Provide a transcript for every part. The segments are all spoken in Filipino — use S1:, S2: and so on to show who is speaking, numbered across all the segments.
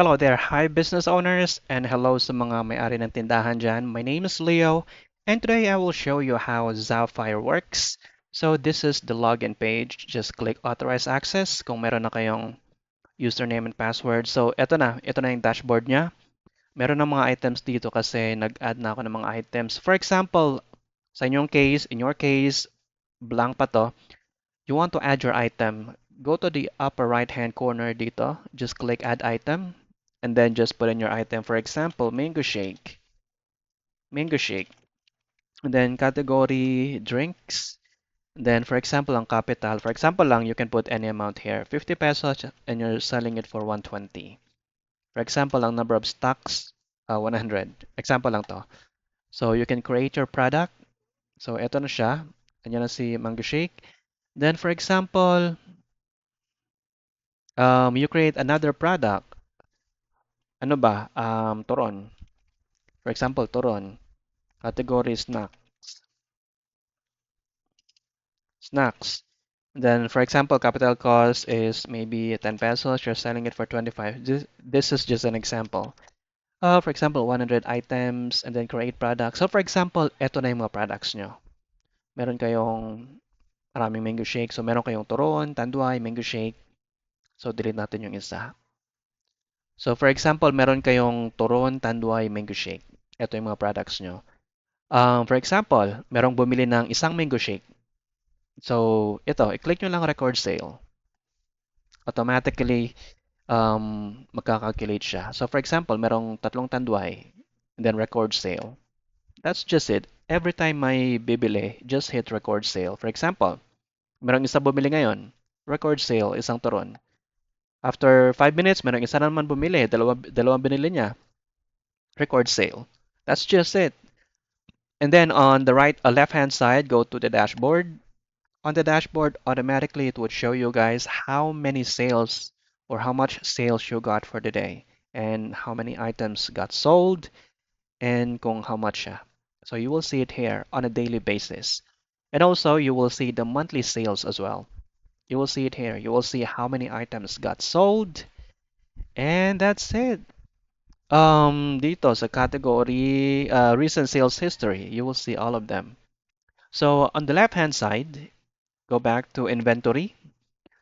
S1: Hello there, hi business owners, and hello sa mga may-ari ng tindahan dyan. My name is Leo, and today I will show you how Zapier works. So this is the login page. Just click Authorize Access kung meron na kayong username and password. So ito na yung dashboard niya. Meron na mga items dito kasi nag-add na ako ng mga items. For example, in your case, blank pa to. You want to add your item, go to the upper right hand corner dito, just click add item, and then just put in your item. For example, mango shake, and then category drinks. And then for example, ang capital, for example lang, you can put any amount here, 50 pesos, and you're selling it for 120. For example, ang number of stocks, 100. Example lang to. So you can create your product. So ito na siya. Ayan na si mango shake. Then for example, you create another product. Ano ba? Turon. For example, turon. Category snacks. Then, for example, capital cost is maybe 10 pesos. You're selling it for 25. This is just an example. For example, 100 items and then create products. So, for example, eto na yung mga products nyo. Meron kayong maraming mango shake. So, meron kayong turon, tanduay, mango shake. So, delete natin yung isa. So, for example, meron kayong turon, tanduay, mango shake. Ito yung mga products nyo. For example, merong bumili ng isang mango shake. So, ito, i-click nyo lang record sale. Automatically, magkakalculate siya. So, for example, merong tatlong tanduay, and then record sale. That's just it. Every time may bibili, just hit record sale. For example, merong isa bumili ngayon, record sale, isang turon. After 5 minutes, merong isa naman bumili, dalawang binili niya, record sale. That's just it. And then on the left-hand side, go to the dashboard. On the dashboard, automatically it would show you guys how many sales or how much sales you got for the day and how many items got sold and kung how much siya. So you will see it here on a daily basis. And also you will see the monthly sales as well. You will see it here. You will see how many items got sold and that's it. Dito sa category recent sales history, you will see all of them. So on the left-hand side, go back to inventory.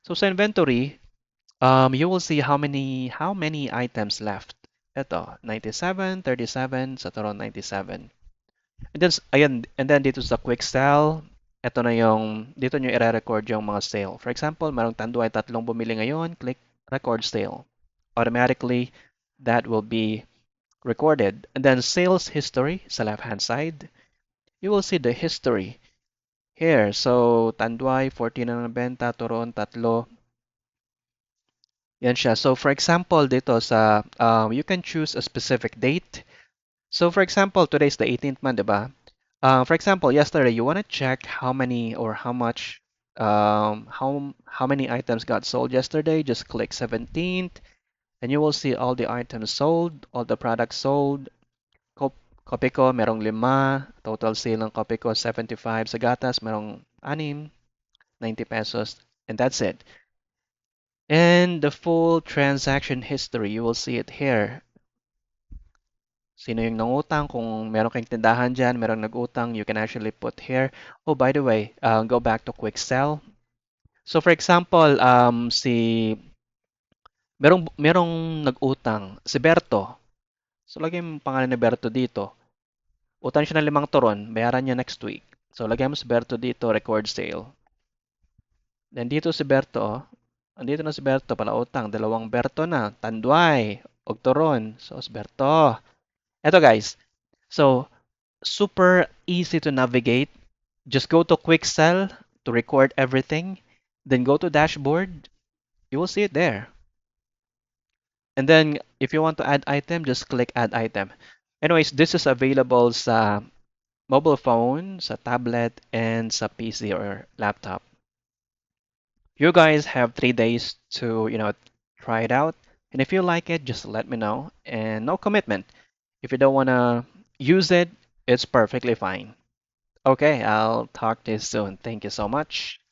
S1: So sa inventory, you will see how many items left. Ito, 97, 37, sa Toron 97. And then dito sa quick sell, ito na yung dito nyo i-record yung mga sale. For example, merong tanduay tatlong bumili ngayon, click record sale. Automatically, that will be recorded. And then sales history sa left-hand side, you will see the history here. So, tanduay, 14 na nabenta, turon, tatlo. Yan siya. So, for example, dito sa, you can choose a specific date. So, for example, today is the 18th month, diba? For example, yesterday, you want to check how many or how much, how many items got sold yesterday. Just click 17th, and you will see all the items sold, all the products sold. Kopi ko, merong 5. Total sale ng kopi ko, 75. Sa gatas, merong 6, 90 pesos. And that's it. And the full transaction history, you will see it here. Sino yung nangutang? Kung meron kayong tindahan dyan, merong nag-utang, you can actually put here. Oh, by the way, go back to quick sell. So for example, merong nag-utang, si Berto. So lagay mo pangalan ni Berto dito. Utang siya ng 5 turon, bayaran niya next week. So lagay mo si Berto dito, record sale. Then dito si Berto, oh. Andito na si Berto, pala utang. 2 Berto na, tanduay, og turon. So si Berto. Eto guys, so super easy to navigate. Just go to quick sell to record everything. Then go to dashboard. You will see it there. And then if you want to add item, just click add item. Anyways, this is available sa mobile phone, sa tablet, and sa PC or laptop. You guys have 3 days to, try it out. And if you like it, just let me know. And no commitment. If you don't want to use it, it's perfectly fine. Okay, I'll talk to you soon. Thank you so much.